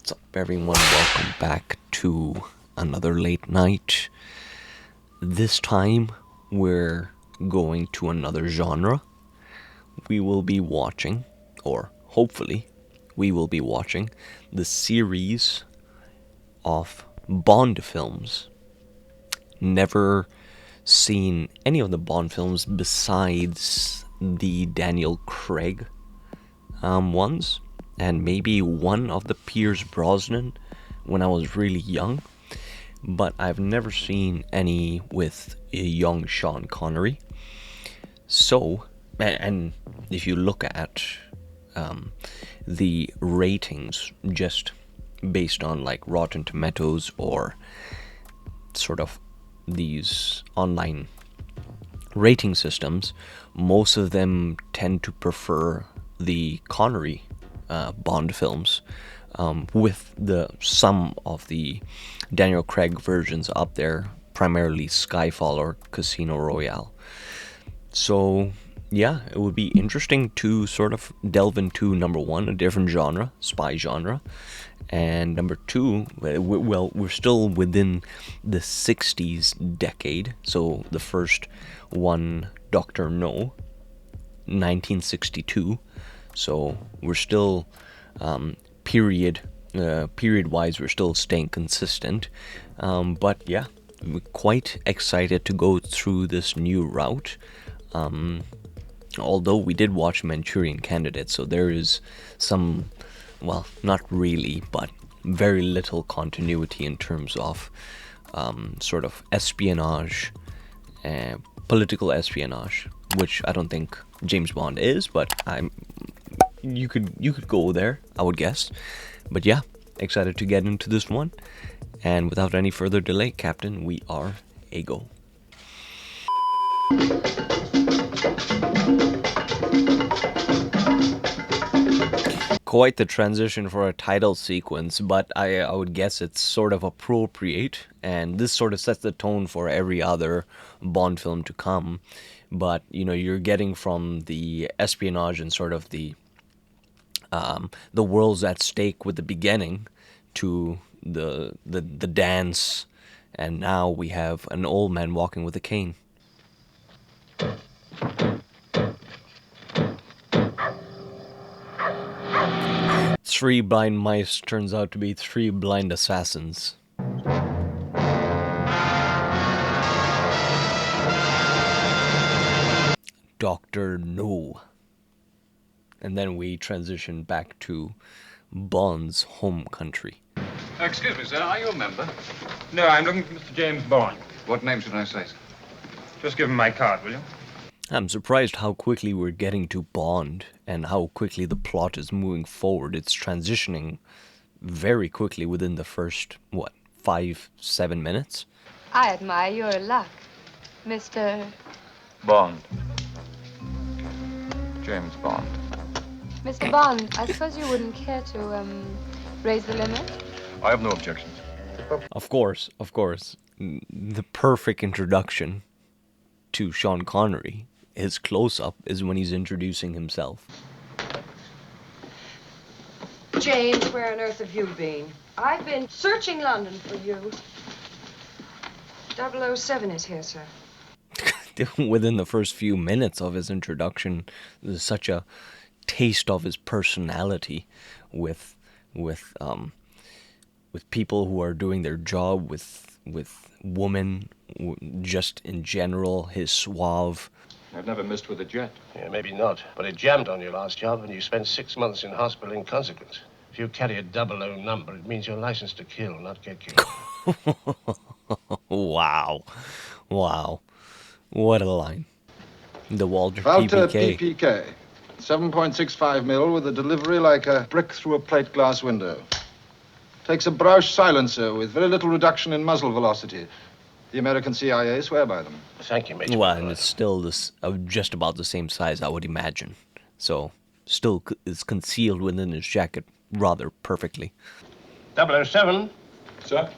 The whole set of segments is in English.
What's up, everyone? Welcome back to another late night. This time, we're going to another genre. We will be watching, or hopefully, we will be watching the series of Bond films. Never seen any of the Bond films besides the Daniel Craig ones, and maybe one of the Pierce Brosnan when I was really young, but I've never seen any with a young Sean Connery. So, and if you look at the ratings just based on like Rotten Tomatoes or sort of these online rating systems, most of them tend to prefer the Connery Bond films, with some of the Daniel Craig versions up there, primarily Skyfall or Casino Royale. So yeah, it would be interesting to sort of delve into, number one, a different genre, spy genre, and number two, well, we're still within the 60s decade, so the first one, Dr. No, 1962, so we're still period-wise, we're still staying consistent, but yeah, we're quite excited to go through this new route. Although we did watch Manchurian Candidate, so there is some, well, not really, but very little continuity in terms of sort of espionage, political espionage, which I don't think James Bond is, but you could go there, I would guess. But yeah, excited to get into this one, and without any further delay, Captain, we are a go. Quite the transition for a title sequence, but I would guess it's sort of appropriate, and this sort of sets the tone for every other Bond film to come. But you're getting from the espionage and sort of the world's at stake with the beginning to the dance, and now we have an old man walking with a cane. Three blind mice turns out to be three blind assassins. Dr. No. And then we transition back to Bond's home country. Excuse me, sir, are you a member? No, I'm looking for Mr. James Bond. What name should I say, sir? Just give him my card, will you? I'm surprised how quickly we're getting to Bond and how quickly the plot is moving forward. It's transitioning very quickly within the first, 5-7 minutes? I admire your luck, Mr. Bond. James Bond. Mr. Bond. I suppose you wouldn't care to, raise the limit? I have no objections. Of course. The perfect introduction to Sean Connery, his close-up, is when he's introducing himself. James, where on earth have you been? I've been searching London for you. 007 is here, sir. Within the first few minutes of his introduction, there's such a taste of his personality with people who are doing their job, with women, just in general, his suave. I've never missed with a jet. Yeah, maybe not, but it jammed on your last job and you spent 6 months in hospital in consequence. If you carry a 00 number, it means you're licensed to kill, not get killed. Wow. What a line. The Walter Walter PPK. PPK. 7.65 mil with a delivery like a brick through a plate glass window. Takes a Brausch silencer with very little reduction in muzzle velocity. The American CIA swear by them. Thank you, Major. Well, and it's still just about the same size, I would imagine. So, still is concealed within his jacket rather perfectly. 007, Sir?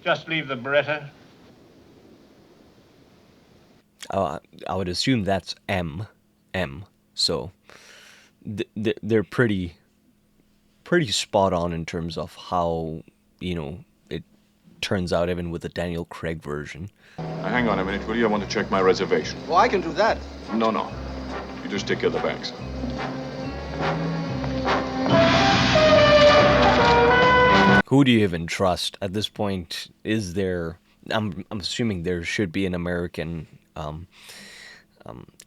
just leave the Beretta. I would assume that's M. So, they're pretty pretty spot on in terms of how, it turns out even with the Daniel Craig version. Now, hang on a minute, will you? I want to check my reservation. Well, I can do that. No. You just take care of the bags. Who do you even trust at this point? Is there? I'm assuming there should be an American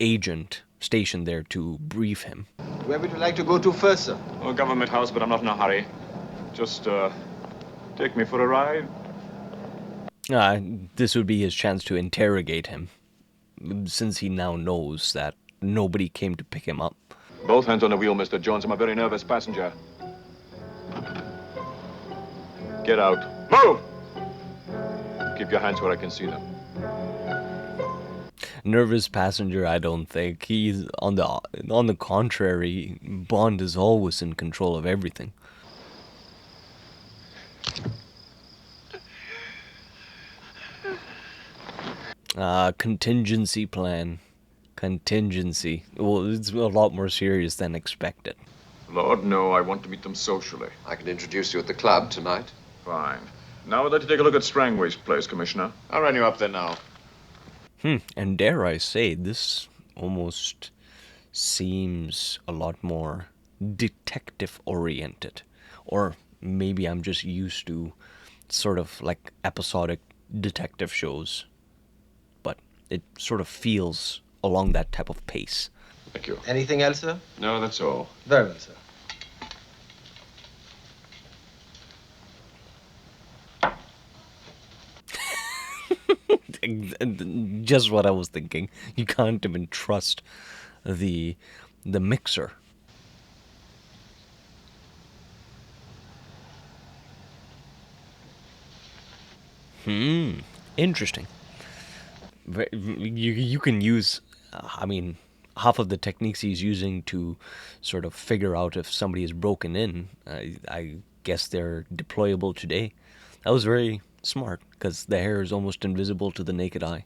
agent stationed there to brief him. Where would you like to go to first, sir? Oh, government house, but I'm not in a hurry. Just take me for a ride. This would be his chance to interrogate him, since he now knows that nobody came to pick him up. Both hands on the wheel, Mr. Jones. I'm a very nervous passenger. Get out. Move! Keep your hands where I can see them. Nervous passenger, I don't think. He's on the contrary, Bond is always in control of everything. Contingency plan. Contingency. Well, it's a lot more serious than expected. Lord, no, I want to meet them socially. I can introduce you at the club tonight. Fine. Now I'd like to take a look at Strangway's place, Commissioner. I'll run you up there now. And dare I say, this almost seems a lot more detective-oriented. Or maybe I'm just used to sort of like episodic detective shows. But it sort of feels along that type of pace. Thank you. Anything else, sir? No, that's all. Very well, sir. Just what I was thinking. You can't even trust the mixer. Interesting. You can use, half of the techniques he's using to sort of figure out if somebody is broken in, I guess they're deployable today. That was very smart, because the hair is almost invisible to the naked eye.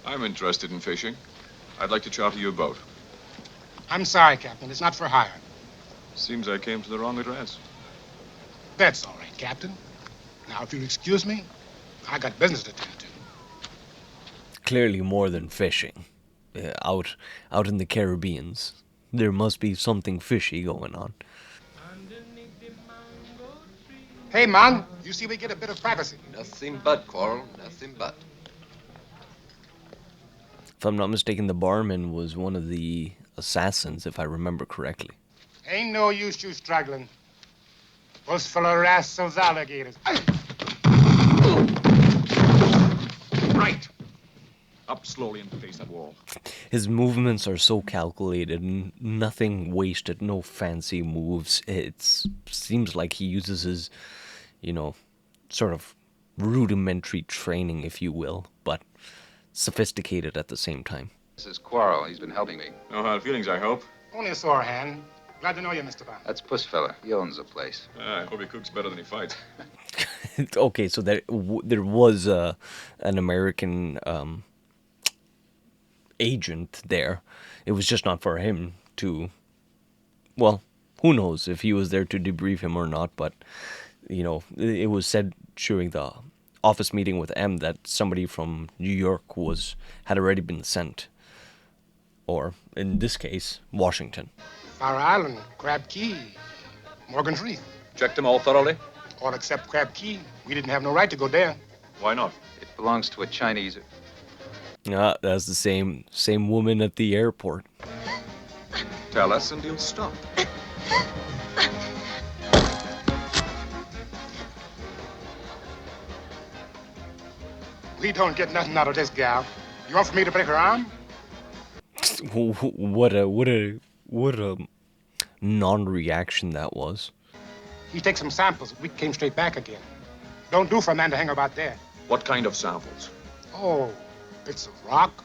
I'm interested in fishing. I'd like to charter you a boat. I'm sorry, Captain. It's not for hire. Seems I came to the wrong address. That's all right, Captain. Now, if you'll excuse me, I got business to attend to. Clearly more than fishing. Out in the Caribbeans, there must be something fishy going on. Hey, Mon, you see we get a bit of privacy. Nothing but, Coral. Nothing but. If I'm not mistaken, the barman was one of the assassins, if I remember correctly. Ain't no use you struggling. Us full of rascals alligators. Right. Up slowly and face that wall. His movements are so calculated, nothing wasted, no fancy moves. It seems like he uses his, sort of rudimentary training, if you will, but sophisticated at the same time. This is Quarrel. He's been helping me. No hard feelings, I hope. Only a sore hand. Glad to know you, Mr. Bond. That's Puss fella. He owns the place. I hope he cooks better than he fights. Okay, so there was an American agent there. It was just not for him to... Well, who knows if he was there to debrief him or not, but, it was said during the office meeting with M that somebody from New York had already been sent. Or, in this case, Washington. Fire Island, Crab Key, Morgan's Reef. Checked them all thoroughly? All except Crab Key. We didn't have no right to go there. Why not? It belongs to a Chinese... That's the same woman at the airport. Tell us and you'll stop. We don't get nothing out of this gal. You want for me to break her arm? What a non-reaction that was. We take some samples. We came straight back again. Don't do for a man to hang about there. What kind of samples? Oh, bits of rock,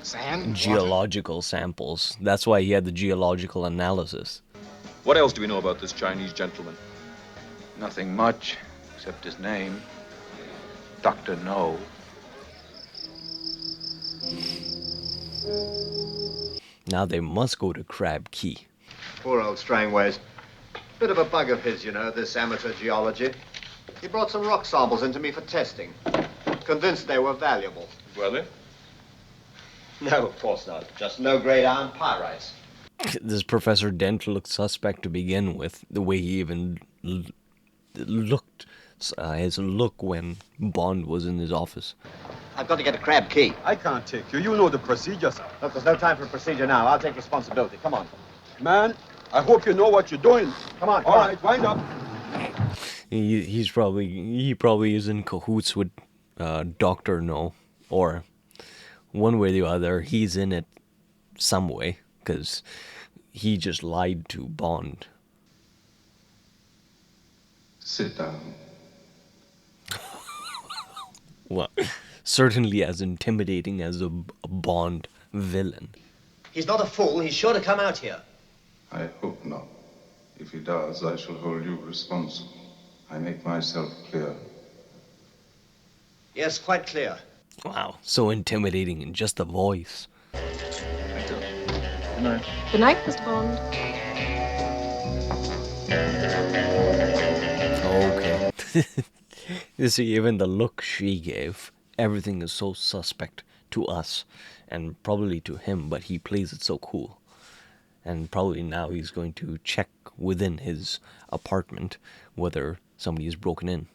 sand, geological samples. That's why he had the geological analysis. What else do we know about this Chinese gentleman? Nothing much, except his name. Dr. No. Now they must go to Crab Key. Poor old Strangways. Bit of a bug of his, you know, this amateur geology. He brought some rock samples into me for testing. Convinced they were valuable. Were they? No, of course not. Just low-grade iron pyrites. This Professor Dent looked suspect to begin with. The way he even looked, his look when Bond was in his office. I've got to get a crab key. I can't take you. You know the procedure, sir. Look, there's no time for procedure now. I'll take responsibility. Come on. Man, I hope you know what you're doing. Come on. All right, wind up. He probably is in cahoots with Dr. No, or one way or the other, he's in it some way, because he just lied to Bond. Sit down. Well, certainly as intimidating as a Bond villain. He's not a fool. He's sure to come out here. I hope not. If he does, I shall hold you responsible. I make myself clear. Yes, quite clear. Wow, so intimidating in just the voice. Good night. Good night, Mr. Bond. Okay. You see, even the look she gave, everything is so suspect to us, and probably to him, but he plays it so cool. And probably now he's going to check within his apartment whether somebody is broken in.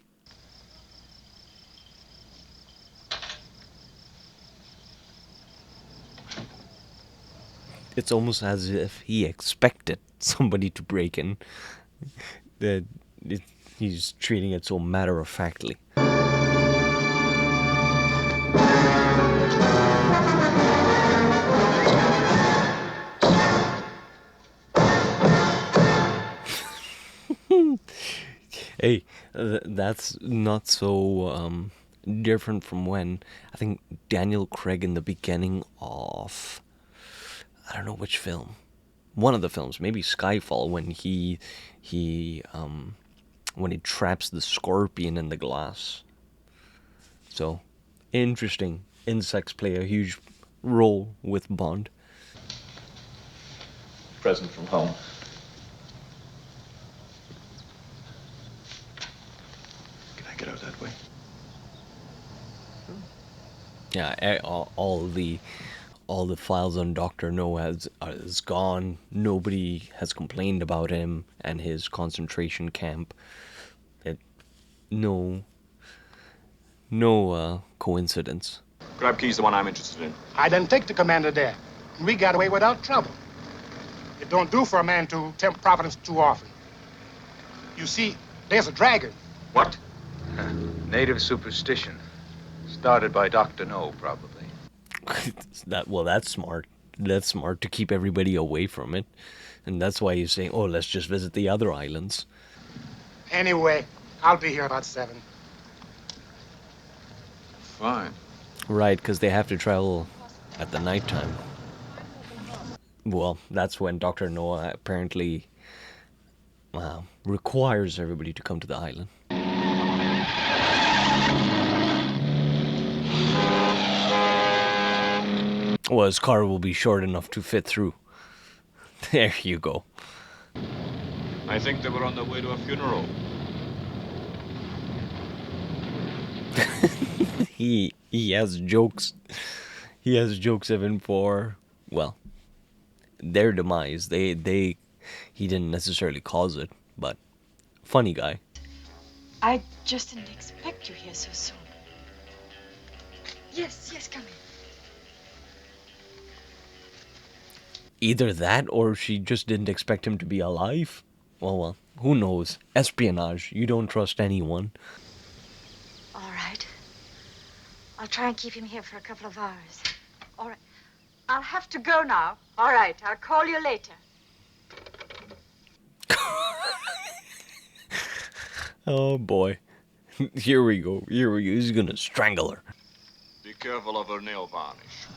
It's almost as if he expected somebody to break in. He's treating it so matter-of-factly. Hey, that's not so different from when I think Daniel Craig in the beginning of, I don't know which film, one of the films, maybe Skyfall, when he traps the scorpion in the glass. So interesting. Insects play a huge role with Bond. Present from home. Can I get out that way? Yeah, all the files on Dr. No is gone. Nobody has complained about him and his concentration camp. No coincidence. Grab key's the one I'm interested in. I didn't take the commander there. And we got away without trouble. It don't do for a man to tempt Providence too often. You see, there's a dragon. What? Native superstition. Started by Dr. No, probably. That's smart. That's smart to keep everybody away from it. And that's why he's saying, oh, let's just visit the other islands. Anyway, I'll be here about 7. Fine. Right, because they have to travel at the nighttime. Well, that's when Dr. Noah apparently requires everybody to come to the island. Well, his car will be short enough to fit through. There you go. I think they were on their way to a funeral. He has jokes. He has jokes even for, well, their demise. He didn't necessarily cause it, but funny guy. I just didn't expect you here so soon. Yes, come in. Either that or she just didn't expect him to be alive. Well, who knows? Espionage. You don't trust anyone. All right. I'll try and keep him here for a couple of hours. All right. I'll have to go now. All right. I'll call you later. Oh, boy. Here we go. He's gonna strangle her. Be careful of her nail varnish.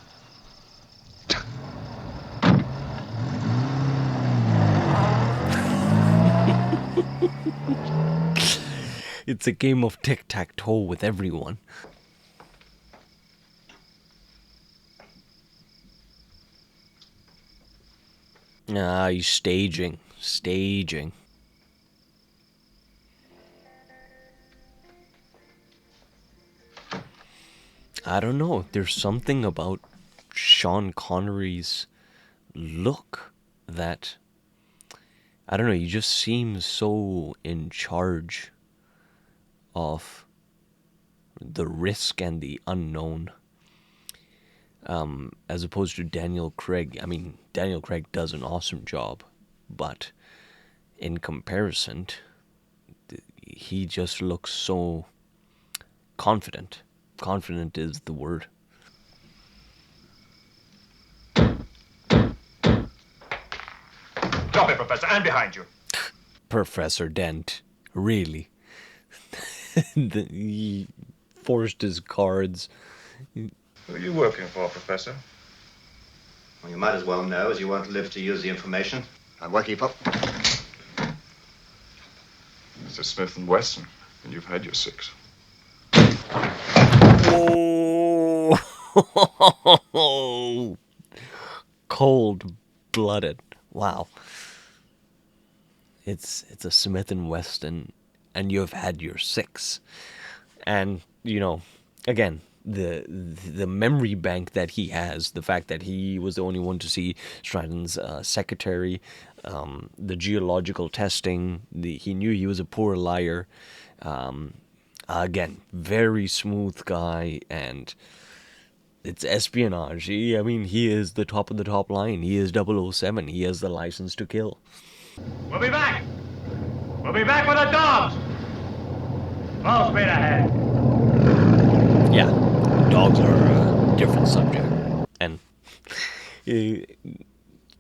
It's a game of tic-tac-toe with everyone. He's staging. I don't know. There's something about Sean Connery's look that, I don't know, he just seems so in charge of the risk and the unknown, as opposed to Daniel Craig. I mean, Daniel Craig does an awesome job, but in comparison, he just looks so confident. Confident is the word. Drop it, Professor. I'm behind you. Professor Dent, really? He forced his cards. Who are you working for, Professor? Well, you might as well know, as you won't live to use the information. I'm working for... Mr. Smith and Wesson, and you've had your 6. Oh, cold-blooded. Wow. It's a Smith and Wesson, and you've had your 6. And, you know, again, the memory bank that he has, the fact that he was the only one to see Stratton's secretary, the geological testing, he knew he was a poor liar. Again, very smooth guy, and it's espionage. I mean, he is the top of the top line. He is 007. He has the license to kill. We'll be back. We'll be back with the dogs. Full speed ahead. Yeah, dogs are a different subject. And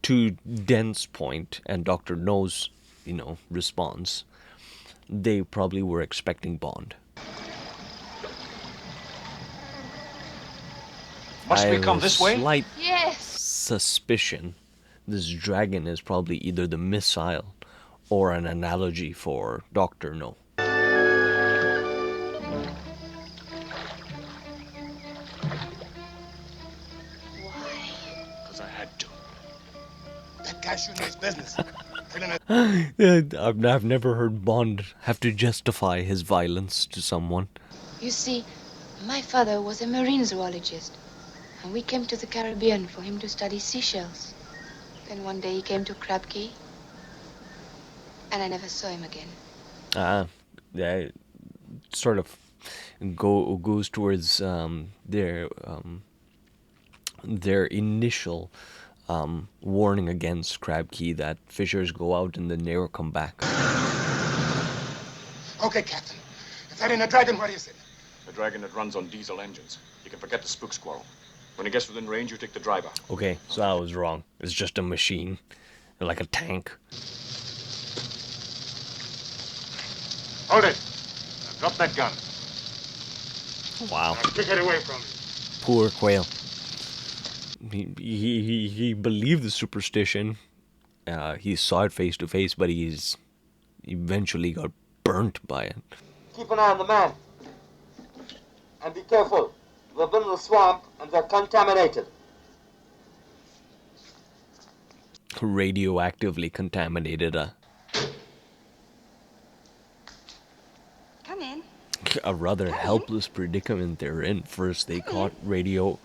to Dent's point and Dr. No's, response, they probably were expecting Bond. Must we come this way? Slight Yes. suspicion this dragon is probably either the missile or an analogy for Dr. No. Because I had to. That guy shooting his business. I've never heard Bond have to justify his violence to someone. You see, my father was a marine zoologist, and we came to the Caribbean for him to study seashells. Then one day he came to Crab Key, and I never saw him again. That sort of goes towards their initial warning against Crab Key, that fishers go out and then never come back. Okay, Captain. If that ain't a dragon, what is it? A dragon that runs on diesel engines. You can forget the spook squirrel. When it gets within range, you take the driver. Okay, so I was wrong. It's just a machine, like a tank. Hold it. Now drop that gun. Wow. Now take it away from me. Poor Quail. He believed the superstition. He saw it face to face, but he's eventually got burnt by it. Keep an eye on the man. And be careful. We've been in the swamp and they're contaminated. Radioactively contaminated. Come in. A rather helpless predicament they're in. First they caught radio.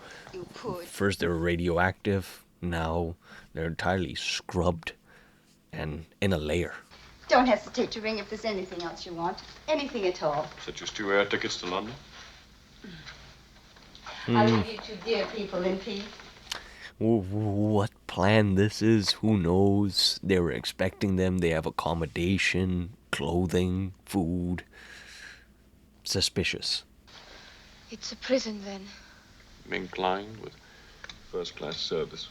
First they were radioactive. Now they're entirely scrubbed and in a layer. Don't hesitate to ring if there's anything else you want. Anything at all. Is that just 2 air tickets to London? I'll leave you two dear people in peace. What plan this is, who knows? They were expecting them. They have accommodation, clothing, food. Suspicious. It's a prison then. Mink lined with first-class service.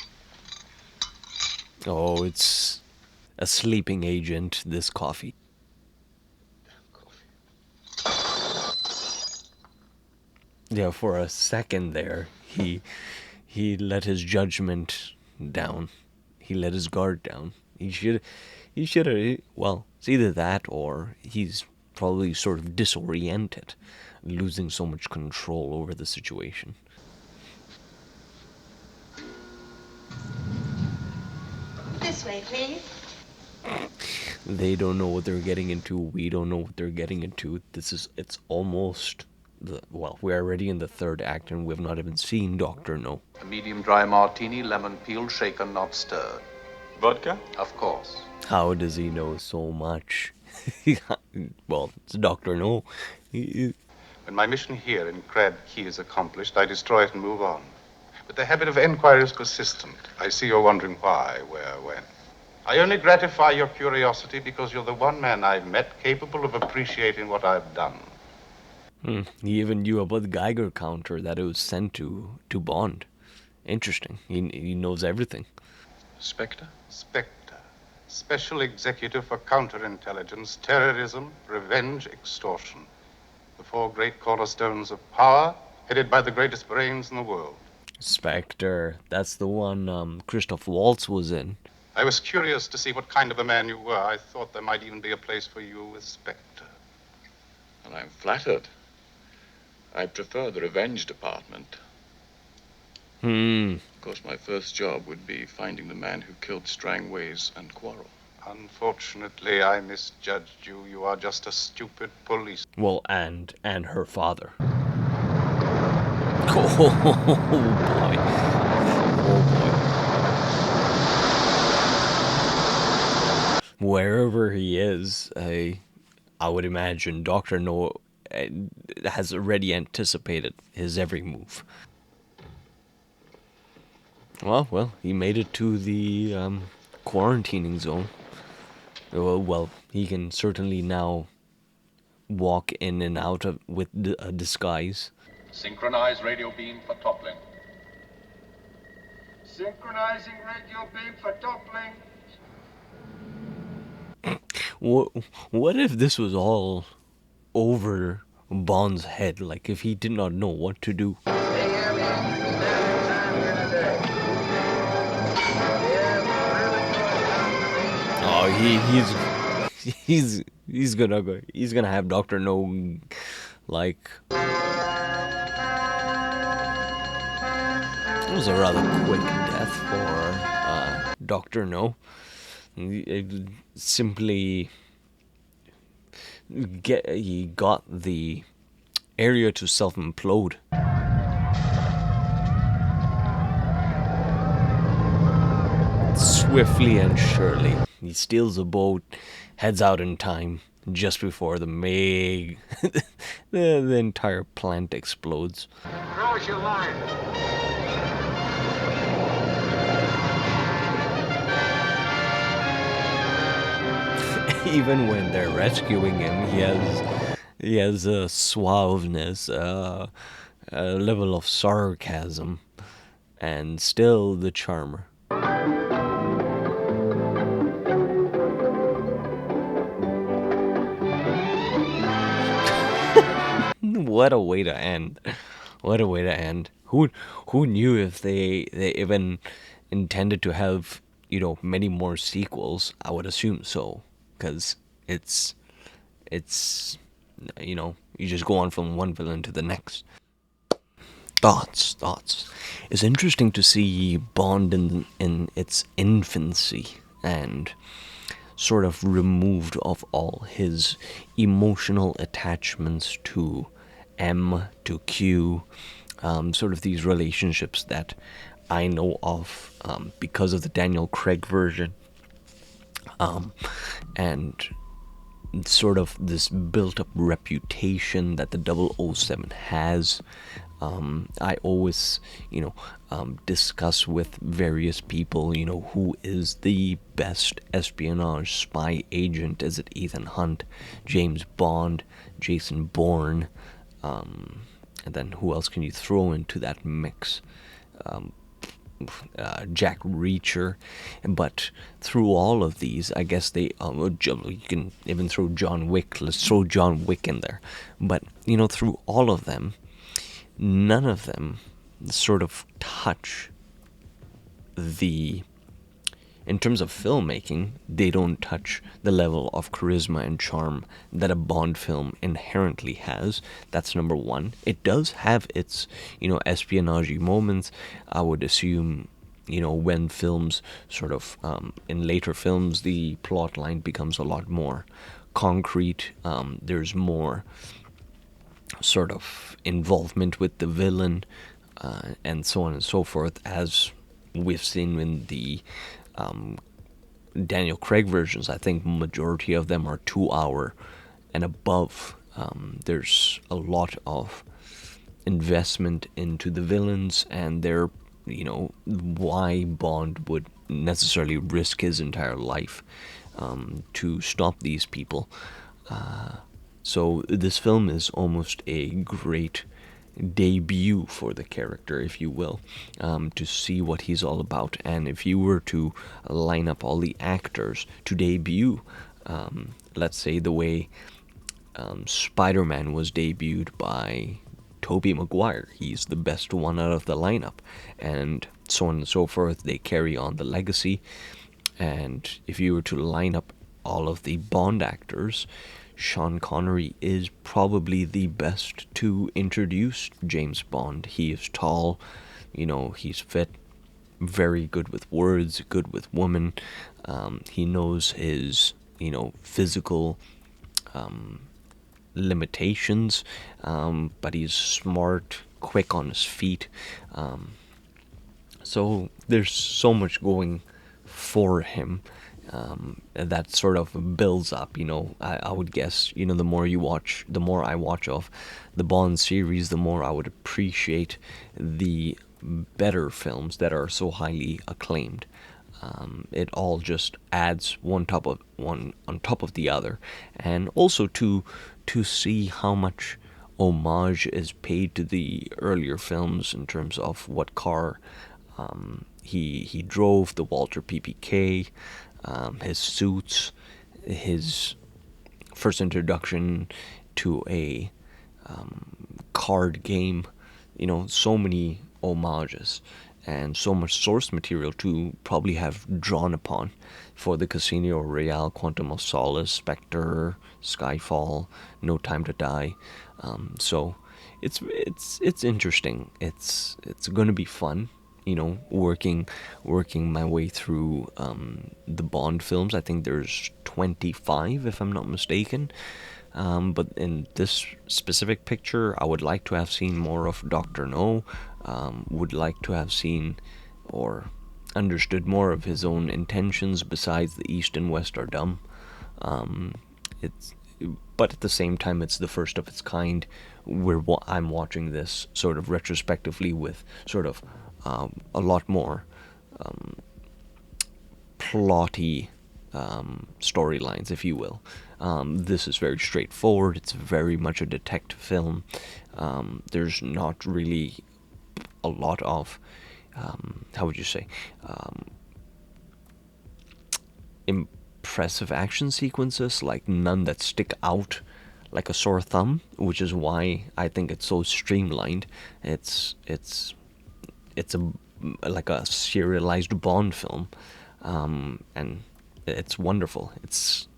Oh, it's a sleeping agent, this coffee. Yeah, for a second there, he let his judgment down. He let his guard down. He should have, well, it's either that or he's probably sort of disoriented, losing so much control over the situation. This way, please. They don't know what they're getting into. We don't know what they're getting into. It's almost well, we're already in the third act and we've not even seen Dr. No. A medium dry martini, lemon peel, shaken, not stirred. Vodka? Of course. How does he know so much? Well, it's Dr. No. When my mission here in Crab Key is accomplished, I destroy it and move on. But the habit of inquiry is persistent. I see you're wondering why, where, when. I only gratify your curiosity because you're the one man I've met capable of appreciating what I've done. He even knew about the Geiger counter that it was sent to Bond. Interesting. He knows everything. Spectre? Spectre. Special Executive for Counterintelligence, Terrorism, Revenge, Extortion. The four great cornerstones of power, headed by the greatest brains in the world. Spectre. That's the one Christoph Waltz was in. I was curious to see what kind of a man you were. I thought there might even be a place for you with Spectre. And I'm flattered. I prefer the revenge department. Of course, my first job would be finding the man who killed Strangways and Quarrel. Unfortunately, I misjudged you. You are just a stupid police. Well, and her father. Oh boy. Wherever he is, I would imagine Dr. No has already anticipated his every move. Well, he made it to the quarantining zone. Well, he can certainly now walk in and out with a disguise. Synchronize radio beam for toppling. Synchronizing radio beam for toppling. What if this was all over Bond's head? Like, if he did not know what to do. Oh, he's gonna have Dr. No, like, it was a rather quick death for Dr. No. Simply he got the area to self-implode. Swiftly and surely, he steals a boat, heads out in time, just before the entire plant explodes. Close your line. Even when they're rescuing him, he has a suaveness, a level of sarcasm, and still the charmer. What a way to end. What a way to end. Who knew if they even intended to have, many more sequels? I would assume so. Because it's you just go on from one villain to the next. Thoughts. It's interesting to see Bond in its infancy and sort of removed of all his emotional attachments to M, to Q, sort of these relationships that I know of because of the Daniel Craig version. And sort of this built-up reputation that the 007 has. I always, discuss with various people, who is the best espionage spy agent? Is it Ethan Hunt, James Bond, Jason Bourne? And then who else can you throw into that mix? Jack Reacher, but through all of these, I guess you can even throw John Wick. Let's throw John Wick in there. But through all of them, none of them sort of touch in terms of filmmaking, they don't touch the level of charisma and charm that a Bond film inherently has. That's number one. It does have its, espionage moments. I would assume, when films sort of, in later films, the plot line becomes a lot more concrete. There's more sort of involvement with the villain, and so on and so forth, as we've seen in the Daniel Craig versions. I think majority of them are 2 hour and above. There's a lot of investment into the villains and their, why Bond would necessarily risk his entire life to stop these people. So this film is almost a great debut for the character, if you will, to see what he's all about. And if you were to line up all the actors to debut, let's say the way Spider-Man was debuted by Tobey Maguire, he's the best one out of the lineup, and so on and so forth, they carry on the legacy. And if you were to line up all of the Bond actors, Sean Connery is probably the best to introduce James Bond. He is tall, he's fit, very good with words, good with women. He knows his, physical limitations, but he's smart, quick on his feet. So there's so much going for him. That sort of builds up, I would guess, the more I watch of the Bond series, the more I would appreciate the better films that are so highly acclaimed. It all just adds one on top of the other, and also to see how much homage is paid to the earlier films in terms of what car he drove, the Walter PPK, his suits, his first introduction to a card game, so many homages and so much source material to probably have drawn upon for the Casino Royale, Quantum of Solace, Spectre, Skyfall, No Time to Die. So it's interesting. It's going to be fun. Working my way through the Bond films. I think there's 25, if I'm not mistaken. But in this specific picture, I would like to have seen more of Dr. No. Would like to have seen or understood more of his own intentions besides the East and West are dumb. But at the same time, it's the first of its kind where I'm watching this sort of retrospectively with sort of a lot more plotty storylines, if you will. This is very straightforward. It's very much a detective film. There's not really a lot of, how would you say, impressive action sequences, like none that stick out like a sore thumb, which is why I think it's so streamlined. It's like a serialized Bond film, and it's wonderful. It's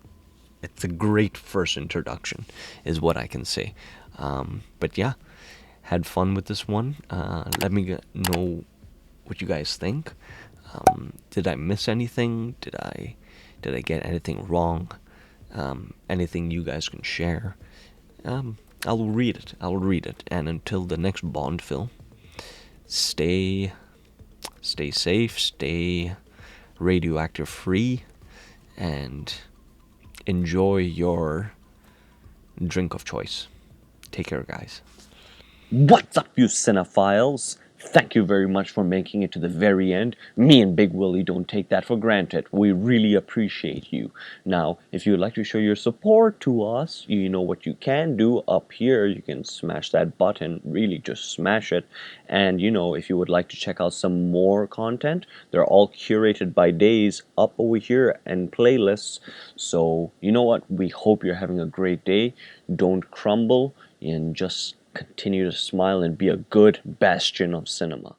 a great first introduction, is what I can say. But yeah, had fun with this one. Let me know what you guys think. Did I miss anything? Did I get anything wrong? Anything you guys can share? I'll read it. And until the next Bond film, stay safe, stay radioactive free, and enjoy your drink of choice. Take care, guys. What's up, you cinephiles? Thank you very much for making it to the very end. Me and Big Willie don't take that for granted. We really appreciate you. Now, if you'd like to show your support to us, you know what you can do up here. You can smash that button, really just smash it. And if you would like to check out some more content, they're all curated by days up over here and playlists. So, you know what? We hope you're having a great day. Don't crumble and just continue to smile and be a good bastion of cinema.